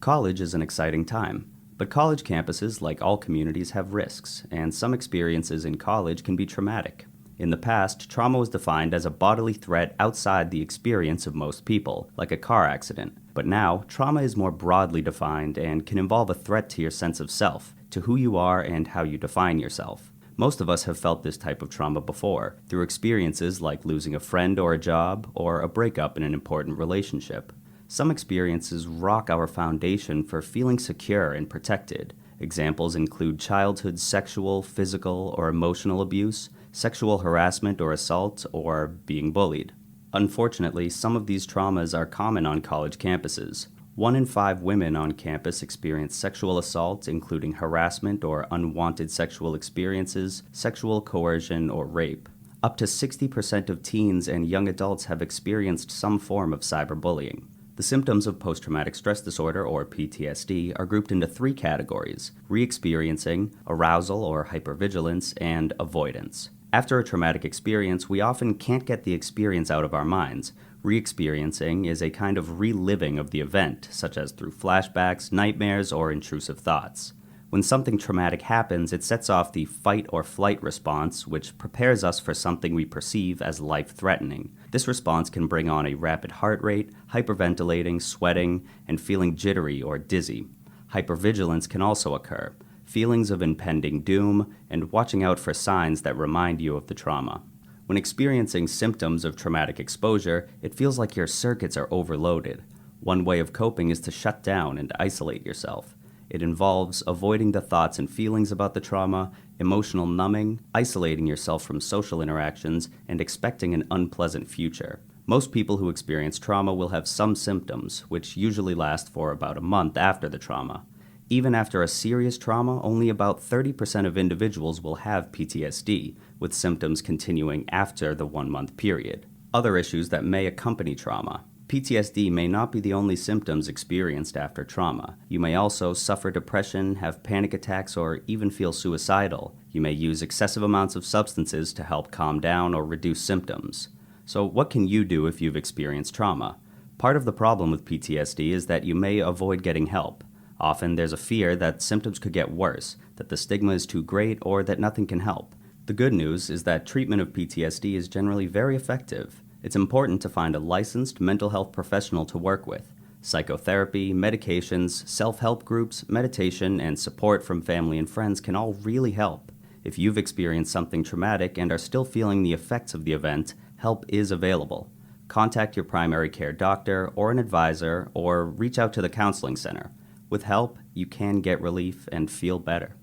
College is an exciting time, but college campuses, like all communities, have risks, and some experiences in college can be traumatic. In the past, trauma was defined as a bodily threat outside the experience of most people, like a car accident. But now, trauma is more broadly defined and can involve a threat to your sense of self, to who you are and how you define yourself. Most of us have felt this type of trauma before, through experiences like losing a friend or a job, or a breakup in an important relationship. Some experiences rock our foundation for feeling secure and protected. Examples include childhood sexual, physical, or emotional abuse, sexual harassment or assault, or being bullied. Unfortunately, some of these traumas are common on college campuses. 1 in 5 women on campus experience sexual assault, including harassment or unwanted sexual experiences, sexual coercion, or rape. Up to 60% of teens and young adults have experienced some form of cyberbullying. The symptoms of post-traumatic stress disorder, or PTSD, are grouped into 3 categories: re-experiencing, arousal or hypervigilance, and avoidance. After a traumatic experience, we often can't get the experience out of our minds. Re-experiencing is a kind of reliving of the event, such as through flashbacks, nightmares, or intrusive thoughts. When something traumatic happens, it sets off the fight or flight response, which prepares us for something we perceive as life-threatening. This response can bring on a rapid heart rate, hyperventilating, sweating, and feeling jittery or dizzy. Hypervigilance can also occur, feelings of impending doom, and watching out for signs that remind you of the trauma. When experiencing symptoms of traumatic exposure, it feels like your circuits are overloaded. One way of coping is to shut down and isolate yourself. It involves avoiding the thoughts and feelings about the trauma, emotional numbing, isolating yourself from social interactions, and expecting an unpleasant future. Most people who experience trauma will have some symptoms, which usually last for about a month after the trauma. Even after a serious trauma, only about 30% of individuals will have PTSD, with symptoms continuing after the 1-month period. Other issues that may accompany trauma. PTSD may not be the only symptoms experienced after trauma. You may also suffer depression, have panic attacks, or even feel suicidal. You may use excessive amounts of substances to help calm down or reduce symptoms. So what can you do if you've experienced trauma? Part of the problem with PTSD is that you may avoid getting help. Often there's a fear that symptoms could get worse, that the stigma is too great, or that nothing can help. The good news is that treatment of PTSD is generally very effective. It's important to find a licensed mental health professional to work with. Psychotherapy, medications, self-help groups, meditation, and support from family and friends can all really help. If you've experienced something traumatic and are still feeling the effects of the event, help is available. Contact your primary care doctor or an advisor, or reach out to the counseling center. With help, you can get relief and feel better.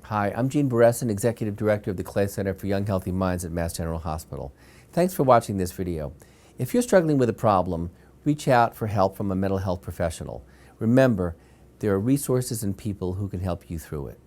Hi, I'm Gene Beresin, Executive Director of the Clay Center for Young Healthy Minds at Mass General Hospital. Thanks for watching this video. If you're struggling with a problem, reach out for help from a mental health professional. Remember, there are resources and people who can help you through it.